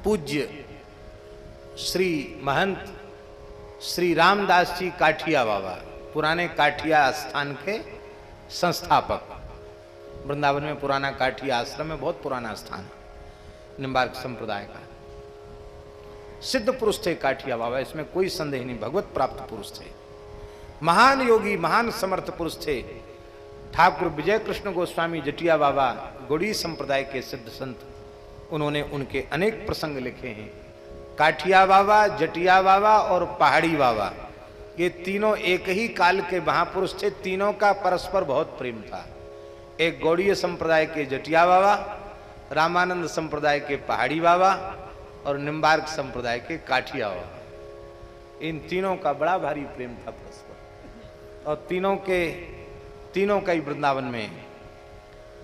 पूज्य श्री महंत श्री रामदास जी काठिया बाबा, पुराने काठिया स्थान के संस्थापक। वृंदावन में पुराना काठिया आश्रम है, बहुत पुराना स्थान है, निम्बार्क संप्रदाय का। सिद्ध पुरुष थे काठिया बाबा, इसमें कोई संदेह नहीं, भगवत प्राप्त पुरुष थे, महान योगी, महान समर्थ पुरुष थे। ठाकुर विजय कृष्ण गोस्वामी जटिया बाबा गौड़ी संप्रदाय के सिद्ध संत, उन्होंने उनके अनेक प्रसंग लिखे हैं। काठिया बाबा, जटिया बाबा और पहाड़ी बाबा, ये तीनों एक ही काल के महापुरुष थे। तीनों का परस्पर बहुत प्रेम था। एक गौड़ीय संप्रदाय के जटिया बाबा, रामानंद संप्रदाय के पहाड़ी बाबा और निम्बार्क संप्रदाय के काठिया बाबा, इन तीनों का बड़ा भारी प्रेम था परस्पर, और तीनों का ही वृंदावन में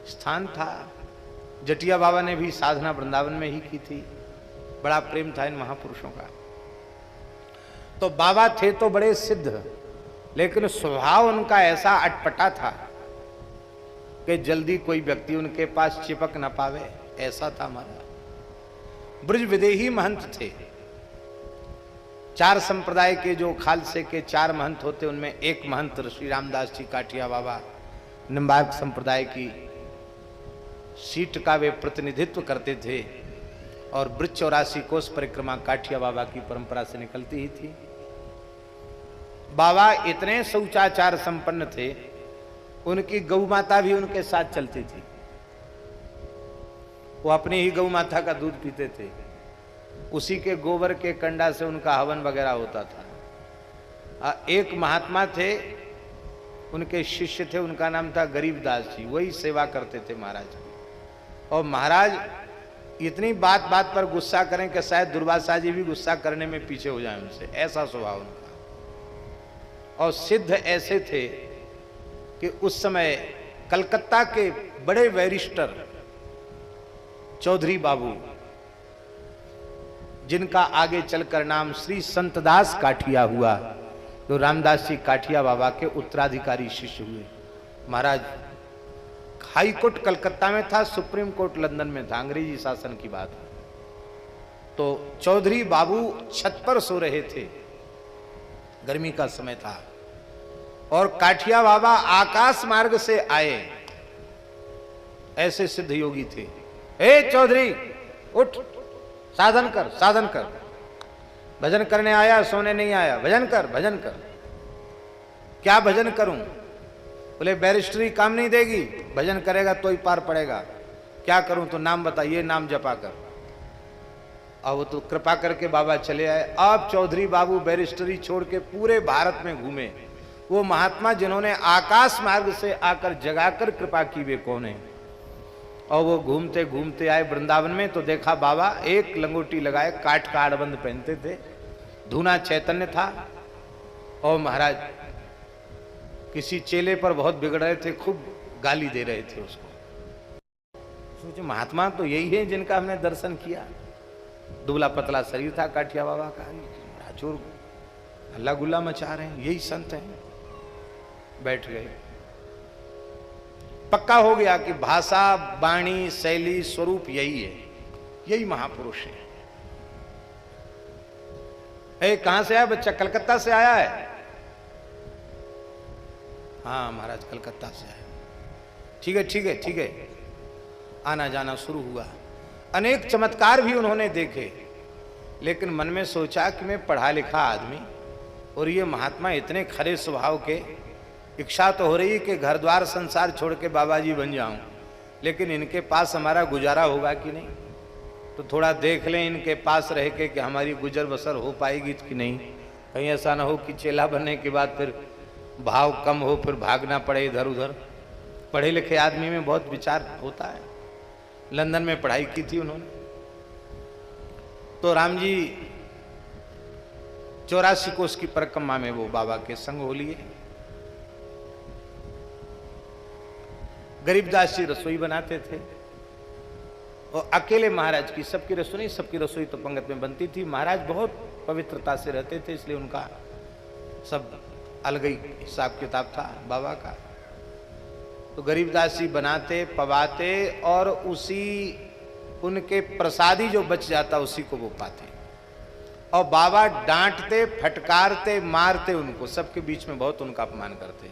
स्थान था। जटिया बाबा ने भी साधना वृंदावन में ही की थी। बड़ा प्रेम था इन महापुरुषों का। तो बाबा थे तो बड़े सिद्ध, लेकिन स्वभाव उनका ऐसा अटपटा था कि जल्दी कोई व्यक्ति उनके पास चिपक न पावे, ऐसा था हमारा। ब्रज विदेही महंत थे। चार संप्रदाय के जो खालसे के चार महंत होते, उनमें एक महंत श्री रामदास जी काठिया बाबा निम्बार्क संप्रदाय की सीट का वे प्रतिनिधित्व करते थे, और ब्रज 84 कोस परिक्रमा काठिया बाबा की परंपरा से निकलती ही थी। बाबा इतने शौचाचार संपन्न थे, उनकी गौ माता भी उनके साथ चलती थी। वो अपनी ही गौ माता का दूध पीते थे, उसी के गोबर के कंडा से उनका हवन वगैरह होता था। एक महात्मा थे, उनके शिष्य थे, उनका नाम था गरीबदास जी, वही सेवा करते थे महाराज की। और महाराज इतनी बात बात पर गुस्सा करें कि शायद दुर्वासा जी भी गुस्सा करने में पीछे हो जाएं उनसे, ऐसा स्वभाव उनका। और सिद्ध ऐसे थे कि उस समय कलकत्ता के बड़े बैरिस्टर चौधरी बाबू, जिनका आगे चलकर नाम श्री संतदास काठिया हुआ, तो रामदास जी काठिया बाबा के उत्तराधिकारी शिष्य हुए। महाराज हाई कोर्ट कलकत्ता में था, सुप्रीम कोर्ट लंदन में था, अंग्रेजी शासन की बात है। तो चौधरी बाबू छत पर सो रहे थे, गर्मी का समय था, और काठिया बाबा आकाश मार्ग से आए। ऐसे सिद्ध योगी थे। ए चौधरी उठ, साधन कर, साधन कर। भजन करने आया, सोने नहीं आया, भजन कर, भजन कर। क्या भजन करूं? बोले बैरिस्टरी काम नहीं देगी, भजन करेगा तो ही पार पड़ेगा। क्या करूं? तो नाम बताइए, नाम जपा कर। अब वो तो कृपा करके बाबा चले आए। अब चौधरी बाबू बैरिस्टरी छोड़ के पूरे भारत में घूमे। वो महात्मा जिन्होंने आकाश मार्ग से आकर जगाकर कृपा की, वे कौन है? और वो घूमते घूमते आए वृंदावन में, तो देखा बाबा एक लंगोटी लगाए, काठ का आड़बंद पहनते थे, धूना चैतन्य था, और महाराज किसी चेले पर बहुत बिगड़ रहे थे, खूब गाली दे रहे थे उसको। सोचे महात्मा तो यही है जिनका हमने दर्शन किया। दुबला पतला शरीर था काठिया बाबा का, चोर हल्ला गुल्ला मचा रहे हैं, यही संत हैं। बैठ गए। पक्का हो गया कि भाषा, वाणी, शैली, स्वरूप यही है, यही महापुरुष है। ए, कहां से आया बच्चा? कलकत्ता से आया है। हाँ महाराज कलकत्ता से आया। ठीक है, ठीक है, ठीक है। आना जाना शुरू हुआ। अनेक चमत्कार भी उन्होंने देखे, लेकिन मन में सोचा कि मैं पढ़ा लिखा आदमी, और ये महात्मा इतने खरे स्वभाव के, इच्छा तो हो रही कि घर द्वार संसार छोड़ के बाबा जी बन जाऊं, लेकिन इनके पास हमारा गुजारा होगा कि नहीं, तो थोड़ा देख लें इनके पास रह के कि हमारी गुजर बसर हो पाएगी कि नहीं। कहीं ऐसा ना हो कि चेला बनने के बाद फिर भाव कम हो, फिर भागना पड़े इधर उधर। पढ़े लिखे आदमी में बहुत विचार होता है। लंदन में पढ़ाई की थी उन्होंने। तो राम जी 84 कोस की परिक्रमा में वो बाबा के संग हो लिए। गरीबदास जी रसोई बनाते थे, और अकेले महाराज की, सबकी रसोई नहीं, सबकी रसोई तो पंगत में बनती थी। महाराज बहुत पवित्रता से रहते थे, इसलिए उनका सब अलग ही हिसाब किताब था बाबा का। तो गरीबदास जी बनाते, पवाते, और उसी उनके प्रसादी जो बच जाता उसी को वो पाते। और बाबा डांटते, फटकारते, मारते उनको, सबके बीच में बहुत उनका अपमान करते।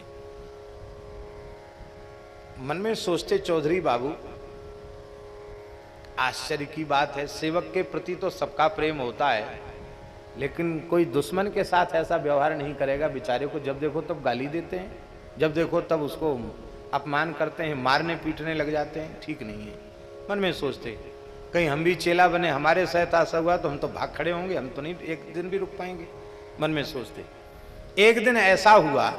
मन में सोचते चौधरी बाबू, आश्चर्य की बात है, सेवक के प्रति तो सबका प्रेम होता है, लेकिन कोई दुश्मन के साथ ऐसा व्यवहार नहीं करेगा। बेचारे को जब देखो तब गाली देते हैं, जब देखो तब उसको अपमान करते हैं, मारने पीटने लग जाते हैं, ठीक नहीं है। मन में सोचते कहीं हम भी चेला बने, हमारे साथ ऐसा हुआ तो हम तो भाग खड़े होंगे, हम तो नहीं एक दिन भी रुक पाएंगे। मन में सोचते। एक दिन ऐसा हुआ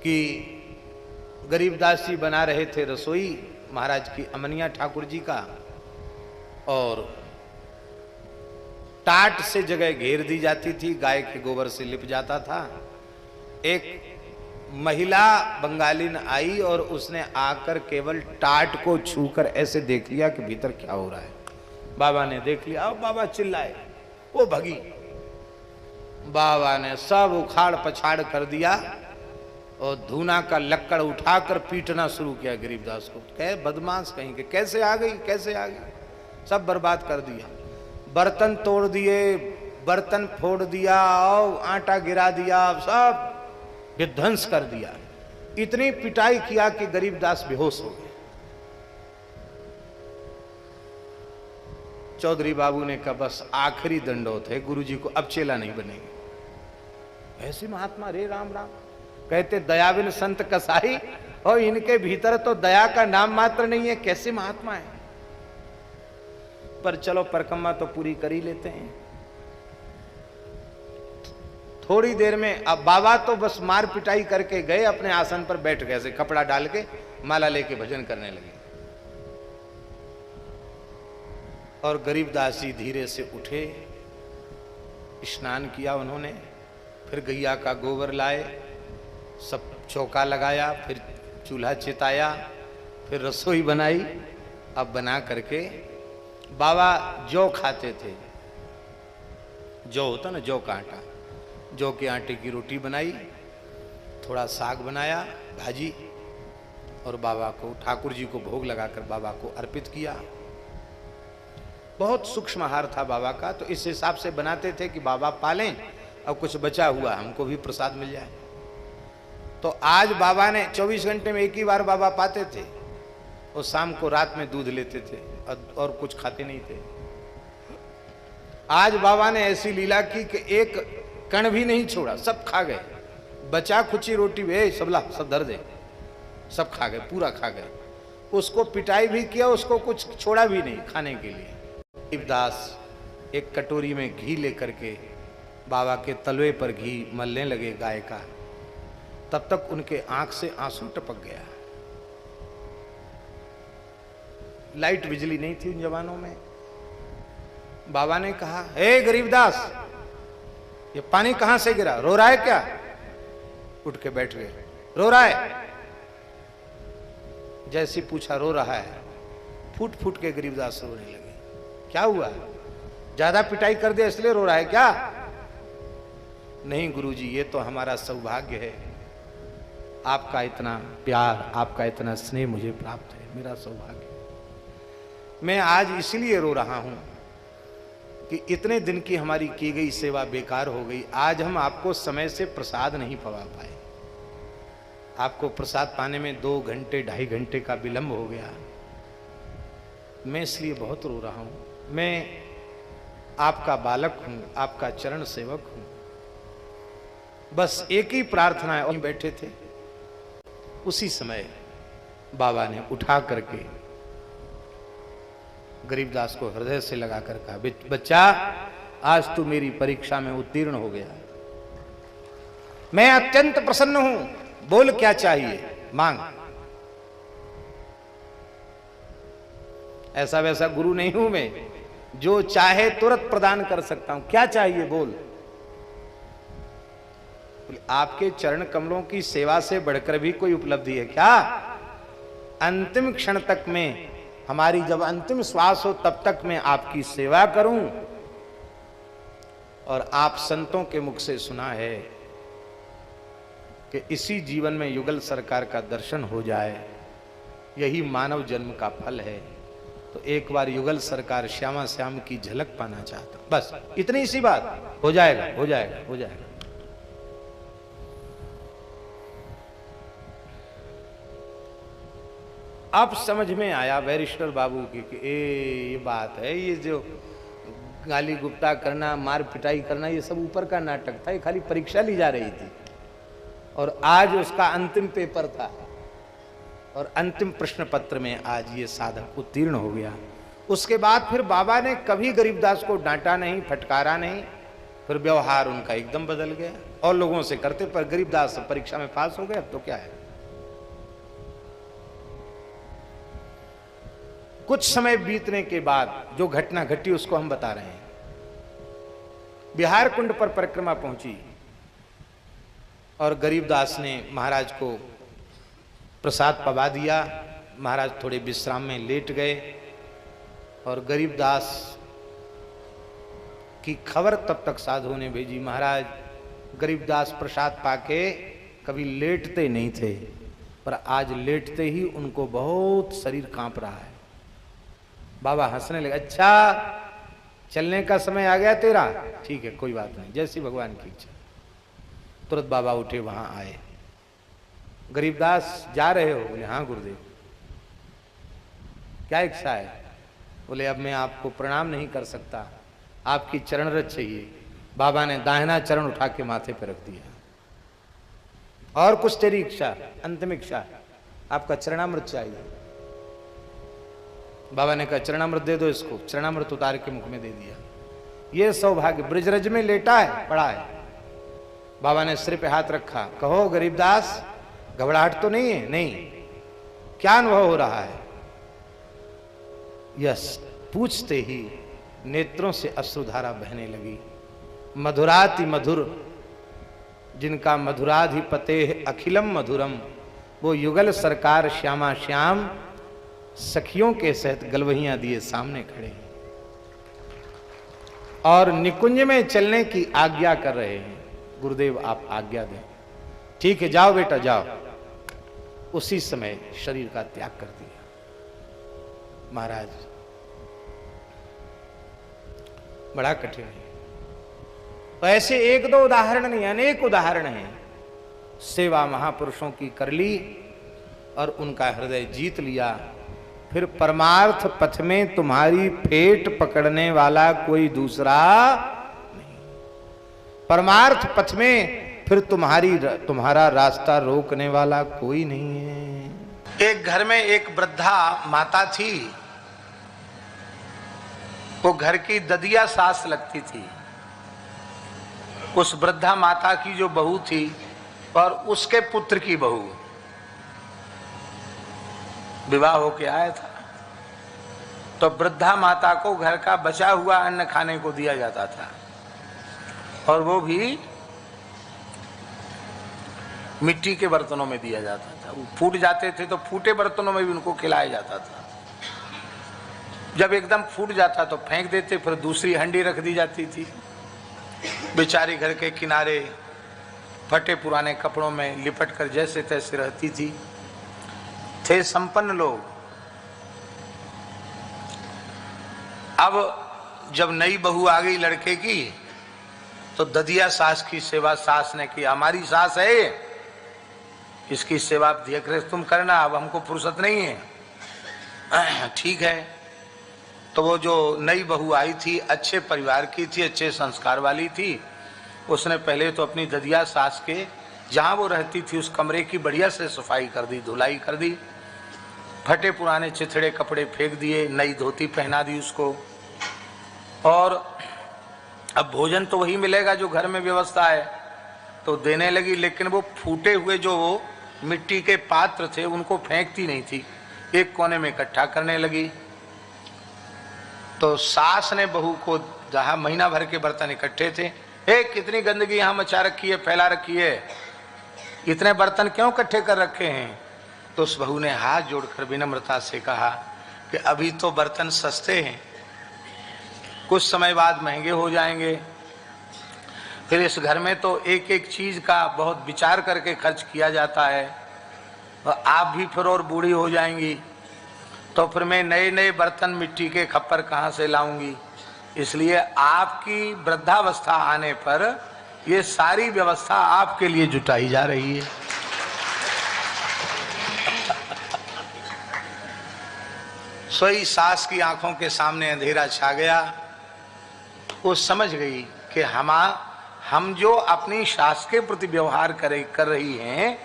कि गरीबदास जी बना रहे थे रसोई महाराज की, अमनिया ठाकुर जी का, और टाट से जगह घेर दी जाती थी, गाय के गोबर से लिप जाता था। एक महिला बंगालीन आई और उसने आकर केवल टाट को छूकर ऐसे देख लिया कि भीतर क्या हो रहा है। बाबा ने देख लिया, अब बाबा चिल्लाए, वो भगी। बाबा ने सब उखाड़ पछाड़ कर दिया और धूना का लक्कड़ उठाकर पीटना शुरू किया गरीबदास को। कहे बदमाश कहीं के, कैसे आ गई, कैसे आ गई, सब बर्बाद कर दिया। बर्तन तोड़ दिए, बर्तन फोड़ दिया और आटा गिरा दिया, सब विध्वंस कर दिया। इतनी पिटाई किया कि गरीबदास बेहोश हो गए। चौधरी बाबू ने कहा बस आखिरी दंडोत है, गुरुजी को अब चेला नहीं बनेंगे। ऐसे महात्मा रे राम राम कहते, दयाविन संत कसाई, और इनके भीतर तो दया का नाम मात्र नहीं है, कैसे महात्मा है। पर चलो परिक्रमा तो पूरी कर ही लेते हैं। थोड़ी देर में अब बाबा तो बस मार पिटाई करके गए, अपने आसन पर बैठ गए, ऐसे कपड़ा डाल के माला लेके भजन करने लगे। और गरीबदास जी धीरे से उठे, स्नान किया उन्होंने, फिर गैया का गोबर लाए, सब चौका लगाया, फिर चूल्हा चिताया, फिर रसोई बनाई। अब बना करके बाबा जौ खाते थे, जौ होता ना, जौ का आटा, जौ के आटे की रोटी बनाई, थोड़ा साग बनाया, भाजी, और बाबा को, ठाकुर जी को भोग लगाकर बाबा को अर्पित किया। बहुत सूक्ष्म आहार था बाबा का, तो इस हिसाब से बनाते थे कि बाबा पालें और कुछ बचा हुआ हमको भी प्रसाद मिल जाए। तो आज बाबा ने 24 घंटे में एक ही बार बाबा पाते थे, और शाम को रात में दूध लेते थे और कुछ खाते नहीं थे। आज बाबा ने ऐसी लीला की कि एक कण भी नहीं छोड़ा, सब खा गए। बचा खुची रोटी वे सबला सब धर दे, सब खा गए, पूरा खा गए। उसको पिटाई भी किया, उसको कुछ छोड़ा भी नहीं खाने के लिए। गरीबदास एक कटोरी में घी लेकर के बाबा के तलवे पर घी मलने लगे गाय का। तब तक उनके आंख से आंसू टपक गया। लाइट बिजली नहीं थी उन जमानों में। बाबा ने कहा, हे गरीबदास, ये पानी कहां से गिरा, रो रहा है क्या? उठ के बैठ गए, रो रहा है? जैसे पूछा रो रहा है, फूट फूट के गरीबदास रोने लगे। क्या हुआ, ज्यादा पिटाई कर दे इसलिए रो रहा है क्या? नहीं गुरुजी, ये तो हमारा सौभाग्य है, आपका इतना प्यार, आपका इतना स्नेह मुझे प्राप्त है, मेरा सौभाग्य। मैं आज इसलिए रो रहा हूं कि इतने दिन की हमारी की गई सेवा बेकार हो गई। आज हम आपको समय से प्रसाद नहीं पवा पाए, आपको प्रसाद पाने में 2 घंटे 2.5 घंटे का विलंब हो गया। मैं इसलिए बहुत रो रहा हूं। मैं आपका बालक हूं, आपका चरण सेवक हूं। बस एक ही प्रार्थना है। वहीं बैठे थे, उसी समय बाबा ने उठा करके गरीबदास को हृदय से लगाकर कहा, बच्चा, आज तू मेरी परीक्षा में उत्तीर्ण हो गया, मैं अत्यंत प्रसन्न हूं, बोल क्या चाहिए, मांग। ऐसा वैसा गुरु नहीं हूं मैं, जो चाहे तुरंत प्रदान कर सकता हूं, क्या चाहिए बोल। आपके चरण कमलों की सेवा से बढ़कर भी कोई उपलब्धि है क्या? अंतिम क्षण तक में, हमारी जब अंतिम श्वास हो तब तक मैं आपकी सेवा करूं। और आप संतों के मुख से सुना है कि इसी जीवन में युगल सरकार का दर्शन हो जाए यही मानव जन्म का फल है। तो एक बार युगल सरकार श्यामा श्याम की झलक पाना चाहता, बस इतनी सी बात, हो जाएगा हो जाएगा हो जाएगा। अब समझ में आया बैरिस्टर बाबू की कि ये बात है, ये जो गाली गुप्ता करना, मार पिटाई करना, ये सब ऊपर का नाटक था, ये खाली परीक्षा ली जा रही थी। और आज उसका अंतिम पेपर था और अंतिम प्रश्न पत्र में आज ये साधक उत्तीर्ण हो गया। उसके बाद फिर बाबा ने कभी गरीबदास को डांटा नहीं, फटकारा नहीं, फिर व्यवहार उनका एकदम बदल गया। और लोगों से करते, पर गरीबदास परीक्षा में पास हो गए, अब तो क्या है। कुछ समय बीतने के बाद जो घटना घटी उसको हम बता रहे हैं। बिहार कुंड पर परिक्रमा पहुंची और गरीबदास ने महाराज को प्रसाद पवा दिया। महाराज थोड़े विश्राम में लेट गए और गरीबदास की खबर तब तक साधुओं ने भेजी, महाराज गरीबदास प्रसाद पाके कभी लेटते नहीं थे, पर आज लेटते ही उनको बहुत शरीर कांप रहा है। बाबा हंसने लगे, अच्छा चलने का समय आ गया तेरा, ठीक है कोई बात नहीं, जैसी भगवान की इच्छा। तुरंत बाबा उठे, वहां आए। गरीबदास जा रहे हो? बोले हाँ गुरुदेव। क्या इच्छा है? बोले अब मैं आपको प्रणाम नहीं कर सकता, आपकी चरण रज चाहिए। बाबा ने दाहिना चरण उठा के माथे पर रख दिया। और कुछ तेरी इच्छा? अंतिम इच्छा, आपका चरणामृत चाहिए। बाबा ने कहा चरणामृत दे दो इसको। चरणामृत उतार के मुख में दे दिया। ये सौभाग्य, ब्रजरज में लेटा है, पड़ा है। बाबा ने सिर पे हाथ रखा, कहो गरीबदास घबराहट तो नहीं है? नहीं। क्या अनुभव हो रहा है? यस। पूछते ही नेत्रों से अश्रुधारा बहने लगी। मधुराति मधुर, जिनका मधुराधिपते अखिलम मधुरम, वो युगल सरकार श्यामा श्याम सखियों के सहित गलवहियां दिए सामने खड़े हैं और निकुंज में चलने की आज्ञा कर रहे हैं। गुरुदेव आप आज्ञा दें। ठीक है जाओ बेटा जाओ। उसी समय शरीर का त्याग कर दिया। महाराज बड़ा कठिन है। तो ऐसे एक दो उदाहरण नहीं, अनेक उदाहरण हैं। सेवा महापुरुषों की कर ली और उनका हृदय जीत लिया। फिर परमार्थ पथ में तुम्हारी फेट पकड़ने वाला कोई दूसरा नहीं। परमार्थ पथ में फिर तुम्हारा रास्ता रोकने वाला कोई नहीं है। एक घर में एक वृद्धा माता थी। वो घर की ददिया सास लगती थी। उस वृद्धा माता की जो बहू थी और उसके पुत्र की बहू विवाह होके आया था। तो वृद्धा माता को घर का बचा हुआ अन्न खाने को दिया जाता था और वो भी मिट्टी के बर्तनों में दिया जाता था। वो फूट जाते थे तो फूटे बर्तनों में भी उनको खिलाया जाता था। जब एकदम फूट जाता तो फेंक देते, फिर दूसरी हंडी रख दी जाती थी। बेचारी घर के किनारे फटे पुराने कपड़ों में लिपट कर जैसे तैसे रहती थी। थे संपन्न लोग। अब जब नई बहू आ गई लड़के की तो ददिया सास की सेवा सास ने की। हमारी सास है, इसकी सेवा देख रेख तुम करना, अब हमको फुर्सत नहीं है। ठीक है। तो वो जो नई बहू आई थी अच्छे परिवार की थी, अच्छे संस्कार वाली थी। उसने पहले तो अपनी ददिया सास के जहाँ वो रहती थी उस कमरे की बढ़िया से सफाई कर दी, धुलाई कर दी। फटे पुराने चिथड़े कपड़े फेंक दिए, नई धोती पहना दी उसको। और अब भोजन तो वही मिलेगा जो घर में व्यवस्था है, तो देने लगी। लेकिन वो फूटे हुए जो मिट्टी के पात्र थे उनको फेंकती नहीं थी, एक कोने में इकट्ठा करने लगी। तो सास ने बहू को, जहाँ महीना भर के बर्तन इकट्ठे थे, कितनी गंदगी यहाँ मचा रखी है, फैला रखी है, इतने बर्तन क्यों इकट्ठे कर रखे हैं? तो उस बहू ने हाथ जोड़कर विनम्रता से कहा कि अभी तो बर्तन सस्ते हैं, कुछ समय बाद महंगे हो जाएंगे। फिर इस घर में तो एक एक चीज का बहुत विचार करके खर्च किया जाता है। और आप भी फिर और बूढ़ी हो जाएंगी, तो फिर मैं नए नए बर्तन मिट्टी के खप्पर कहाँ से लाऊंगी। इसलिए आपकी वृद्धावस्था आने पर ये सारी व्यवस्था आपके लिए जुटाई जा रही है। सोई सास की आंखों के सामने अंधेरा छा गया। वो समझ गई कि हम जो अपनी सास के प्रति व्यवहार कर रही हैं,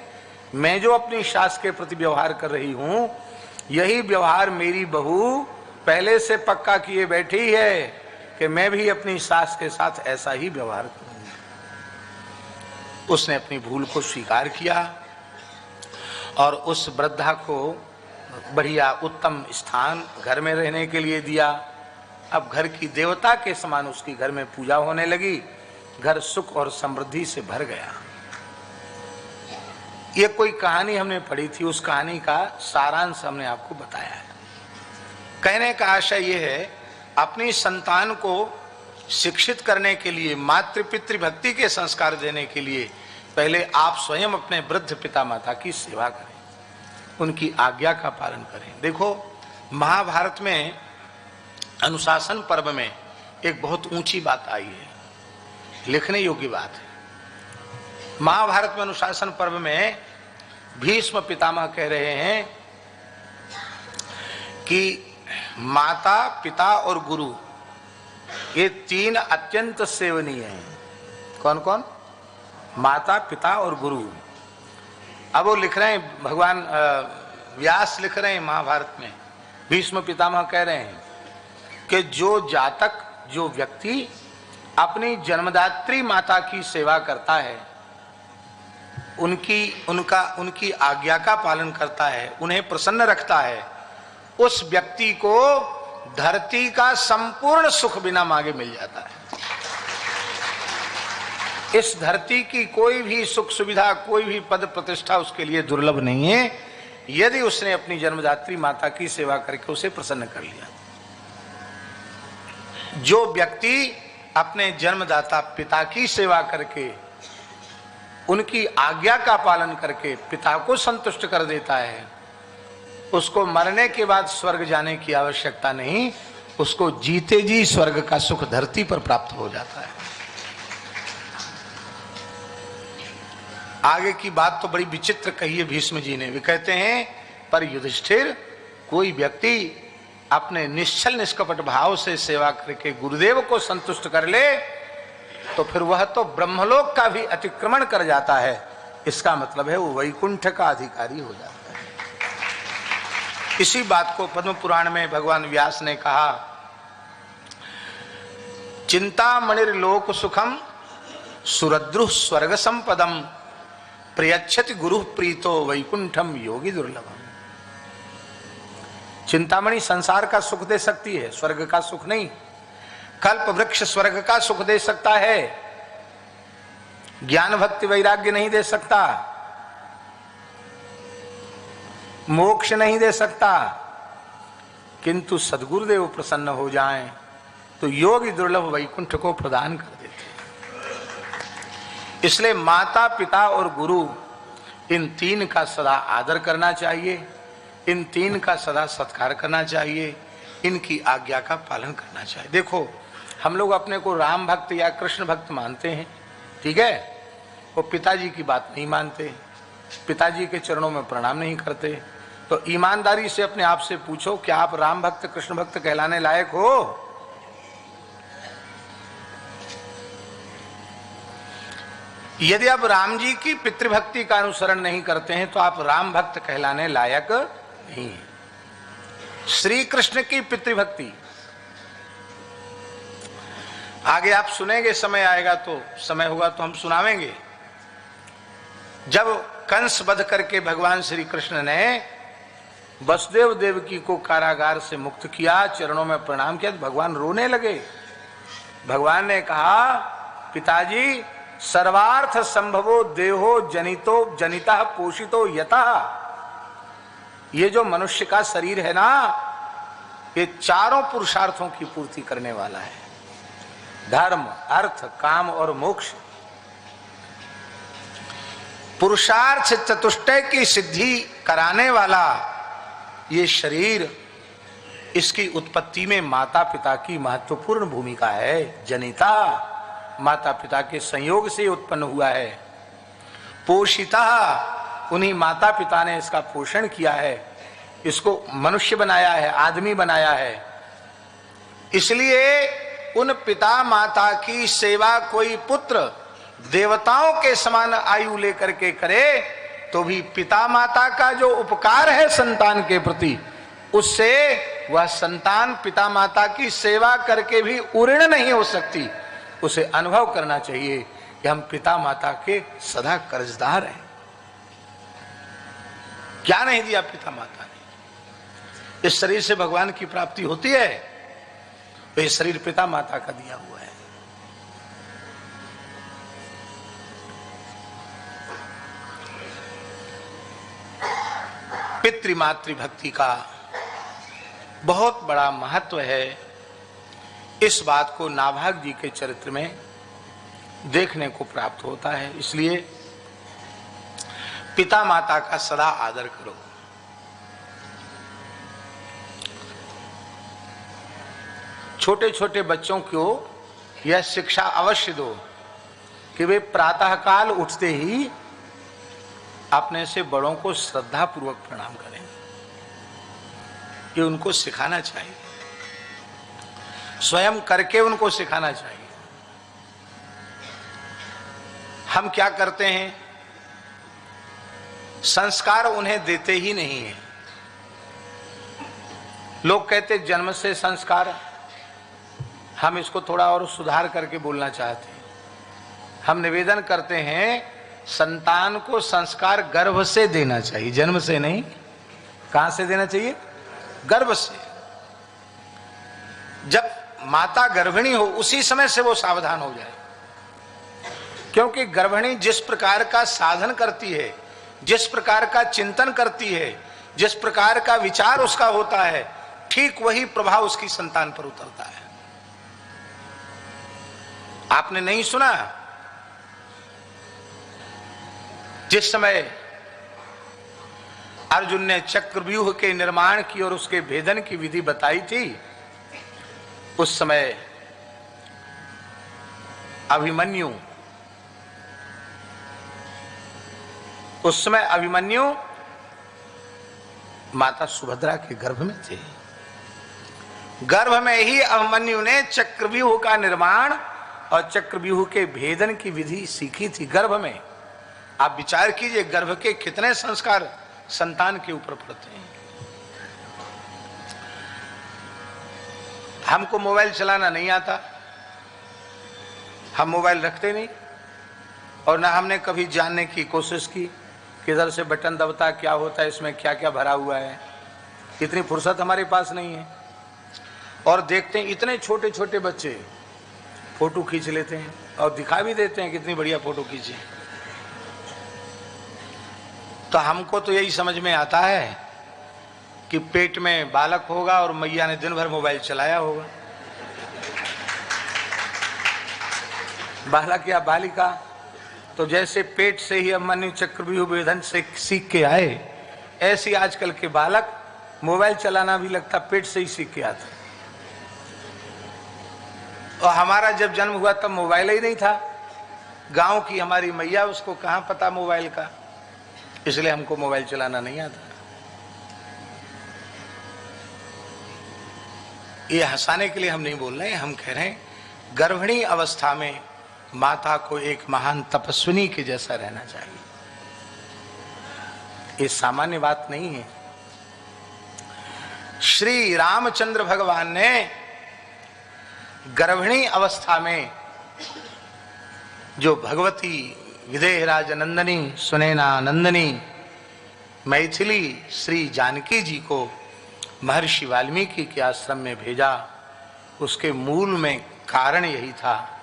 मैं जो अपनी सास के प्रति व्यवहार कर रही हूं, यही व्यवहार मेरी बहू पहले से पक्का किए बैठी है कि मैं भी अपनी सास के साथ ऐसा ही व्यवहार करूंगी। उसने अपनी भूल को स्वीकार किया और उस वृद्धा को बढ़िया उत्तम स्थान घर में रहने के लिए दिया। अब घर की देवता के समान उसकी घर में पूजा होने लगी। घर सुख और समृद्धि से भर गया। ये कोई कहानी हमने पढ़ी थी, उस कहानी का सारांश हमने आपको बताया है। कहने का आशय ये है, अपनी संतान को शिक्षित करने के लिए, मातृ पितृ भक्ति के संस्कार देने के लिए पहले आप स्वयं अपने वृद्ध पिता माता की सेवा करें, उनकी आज्ञा का पालन करें। देखो, महाभारत में अनुशासन पर्व में एक बहुत ऊंची बात आई है, लिखने योग्य बात है। महाभारत में अनुशासन पर्व में भीष्म पितामह कह रहे हैं कि माता, पिता और गुरु ये तीन अत्यंत सेवनीय हैं। कौन कौन? माता, पिता और गुरु। अब वो लिख रहे हैं, भगवान व्यास लिख रहे हैं महाभारत में, भीष्म पितामह कह रहे हैं कि जो जातक, जो व्यक्ति अपनी जन्मदात्री माता की सेवा करता है, उनकी आज्ञा का पालन करता है, उन्हें प्रसन्न रखता है, उस व्यक्ति को धरती का संपूर्ण सुख बिना मांगे मिल जाता है। इस धरती की कोई भी सुख सुविधा, कोई भी पद प्रतिष्ठा उसके लिए दुर्लभ नहीं है, यदि उसने अपनी जन्मदात्री माता की सेवा करके उसे प्रसन्न कर लिया। जो व्यक्ति अपने जन्मदाता पिता की सेवा करके, उनकी आज्ञा का पालन करके पिता को संतुष्ट कर देता है, उसको मरने के बाद स्वर्ग जाने की आवश्यकता नहीं, उसको जीते जी स्वर्ग का सुख धरती पर प्राप्त हो जाता है। आगे की बात तो बड़ी विचित्र कही है भीष्म जी ने। वे कहते हैं, पर युधिष्ठिर, कोई व्यक्ति अपने निश्चल निष्कपट भाव से सेवा करके गुरुदेव को संतुष्ट कर ले, तो फिर वह तो ब्रह्मलोक का भी अतिक्रमण कर जाता है। इसका मतलब है वो वैकुंठ का अधिकारी हो जाता है। इसी बात को पद्म पुराण में भगवान व्यास ने कहा, चिंतामणिर्लोक सुखम सुरद्रुः स्वर्ग संपदम प्रयच्छति गुरु प्रीतो वैकुंठम योगी दुर्लभम। चिंतामणि संसार का सुख दे सकती है, स्वर्ग का सुख नहीं। कल्प वृक्ष स्वर्ग का सुख दे सकता है, ज्ञान भक्ति वैराग्य नहीं दे सकता, मोक्ष नहीं दे सकता, किंतु सद्गुरुदेव प्रसन्न हो जाएं तो योगी दुर्लभ वैकुंठ को प्रदान कर देते हैं। इसलिए माता, पिता और गुरु, इन तीन का सदा आदर करना चाहिए, इन तीन का सदा सत्कार करना चाहिए, इनकी आज्ञा का पालन करना चाहिए। देखो, हम लोग अपने को राम भक्त या कृष्ण भक्त मानते हैं, ठीक है, वो पिताजी की बात नहीं मानते, पिताजी के चरणों में प्रणाम नहीं करते। तो ईमानदारी से अपने आप से पूछो, क्या आप राम भक्त कृष्ण भक्त कहलाने लायक हो? यदि आप राम जी की पितृभक्ति का अनुसरण नहीं करते हैं तो आप राम भक्त कहलाने लायक नहीं है। श्री कृष्ण की पितृभक्ति आगे आप सुनेंगे, समय आएगा तो, समय होगा तो हम सुनावेंगे। जब कंस वध करके भगवान श्री कृष्ण ने वसुदेव देवकी को कारागार से मुक्त किया, चरणों में प्रणाम किया, तो भगवान रोने लगे। भगवान ने कहा, पिताजी, सर्वार्थ संभवो देहो जनितो जनिता पोषितो यतः, ये जो मनुष्य का शरीर है ना, ये चारों पुरुषार्थों की पूर्ति करने वाला है, धर्म, अर्थ, काम और मोक्ष। पुरुषार्थ चतुष्टय की सिद्धि कराने वाला ये शरीर, इसकी उत्पत्ति में माता पिता की महत्वपूर्ण भूमिका है। जनिता, माता पिता के संयोग से उत्पन्न हुआ है। पोषिता, उन्हीं माता पिता ने इसका पोषण किया है, इसको मनुष्य बनाया है, आदमी बनाया है। इसलिए उन पिता माता की सेवा कोई पुत्र देवताओं के समान आयु लेकर के करे तो भी पिता माता का जो उपकार है संतान के प्रति, उससे वह संतान पिता माता की सेवा करके भी उऋण नहीं हो सकती। उसे अनुभव करना चाहिए कि हम पिता माता के सदा कर्जदार हैं। क्या नहीं दिया पिता माता ने। इस शरीर से भगवान की प्राप्ति होती है तो ये शरीर पिता माता का दिया हुआ है। पितृमातृ भक्ति का बहुत बड़ा महत्व है। इस बात को नाभाग जी के चरित्र में देखने को प्राप्त होता है। इसलिए पिता माता का सदा आदर करो। छोटे छोटे बच्चों को यह शिक्षा अवश्य दो कि वे प्रातःकाल उठते ही अपने से बड़ों को श्रद्धा पूर्वक प्रणाम करें। ये उनको सिखाना चाहिए, स्वयं करके उनको सिखाना चाहिए। हम क्या करते हैं, संस्कार उन्हें देते ही नहीं है। लोग कहते जन्म से संस्कार, हम इसको थोड़ा और सुधार करके बोलना चाहते हैं। हम निवेदन करते हैं संतान को संस्कार गर्भ से देना चाहिए, जन्म से नहीं। कहां से देना चाहिए? गर्भ से। जब माता गर्भिणी हो उसी समय से वो सावधान हो जाए, क्योंकि गर्भिणी जिस प्रकार का साधन करती है, जिस प्रकार का चिंतन करती है, जिस प्रकार का विचार उसका होता है, ठीक वही प्रभाव उसकी संतान पर उतरता है। आपने नहीं सुना जिस समय अर्जुन ने चक्रव्यूह के निर्माण की और उसके भेदन की विधि बताई थी, उस समय अभिमन्यु माता सुभद्रा के गर्भ में थे। गर्भ में ही अभिमन्यु ने चक्रव्यूह का निर्माण और चक्रव्यूह के भेदन की विधि सीखी थी गर्भ में। आप विचार कीजिए गर्भ के कितने संस्कार संतान के ऊपर पड़ते हैं। हमको मोबाइल चलाना नहीं आता, हम मोबाइल रखते नहीं, और ना हमने कभी जानने की कोशिश की किधर से बटन दबता, क्या होता है, इसमें क्या क्या भरा हुआ है। इतनी फुर्सत हमारे पास नहीं है। और देखते हैं इतने छोटे छोटे बच्चे फोटो खींच लेते हैं और दिखा भी देते हैं कितनी बढ़िया फोटो खींची। तो हमको तो यही समझ में आता है कि पेट में बालक होगा और मैया ने दिन भर मोबाइल चलाया होगा। बालक या बालिका तो जैसे पेट से ही अभिमन्यु चक्रव्यूह भेदन से सीख के आए, ऐसे आजकल के बालक मोबाइल चलाना भी लगता पेट से ही सीख के आते। और हमारा जब जन्म हुआ तब मोबाइल ही नहीं था। गांव की हमारी मैया, उसको कहां पता मोबाइल का, इसलिए हमको मोबाइल चलाना नहीं आता। ये हंसाने के लिए हम नहीं बोल रहे हैं, हम कह रहे हैं गर्भिणी अवस्था में माता को एक महान तपस्विनी के जैसा रहना चाहिए। ये सामान्य बात नहीं है। श्री रामचंद्र भगवान ने गर्भिणी अवस्था में जो भगवती विदेहराज नंदनी सुनैना नंदनी मैथिली श्री जानकी जी को महर्षि वाल्मीकि के आश्रम में भेजा, उसके मूल में कारण यही था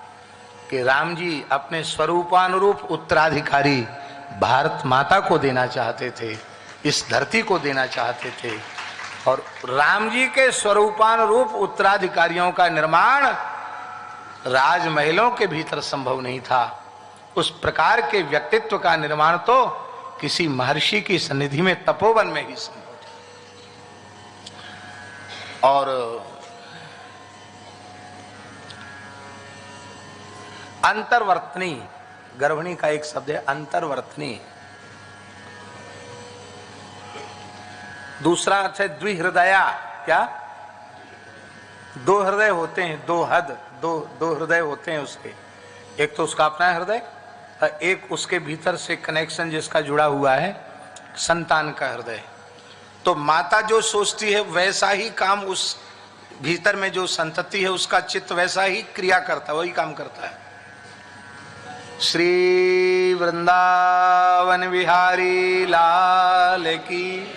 कि राम जी अपने स्वरूपानुरूप उत्तराधिकारी भारत माता को देना चाहते थे, इस धरती को देना चाहते थे। और राम जी के स्वरूपानुरूप उत्तराधिकारियों का निर्माण राजमहलों के भीतर संभव नहीं था। उस प्रकार के व्यक्तित्व का निर्माण तो किसी महर्षि की सन्निधि में तपोवन में ही संभव है। और अंतर्वर्तनी, गर्भिणी का एक शब्द है अंतर्वर्तनी। दूसरा अर्थ है द्विहृदया। क्या? दो हृदय होते हैं, दो हद, दो हृदय होते हैं उसके। एक तो उसका अपना हृदय, एक उसके भीतर से कनेक्शन जिसका जुड़ा हुआ है संतान का हृदय। तो माता जो सोचती है वैसा ही काम उस भीतर में जो संतति है उसका चित्त वैसा ही क्रिया करता है, वही काम करता है। श्री वृंदावन बिहारी लाल की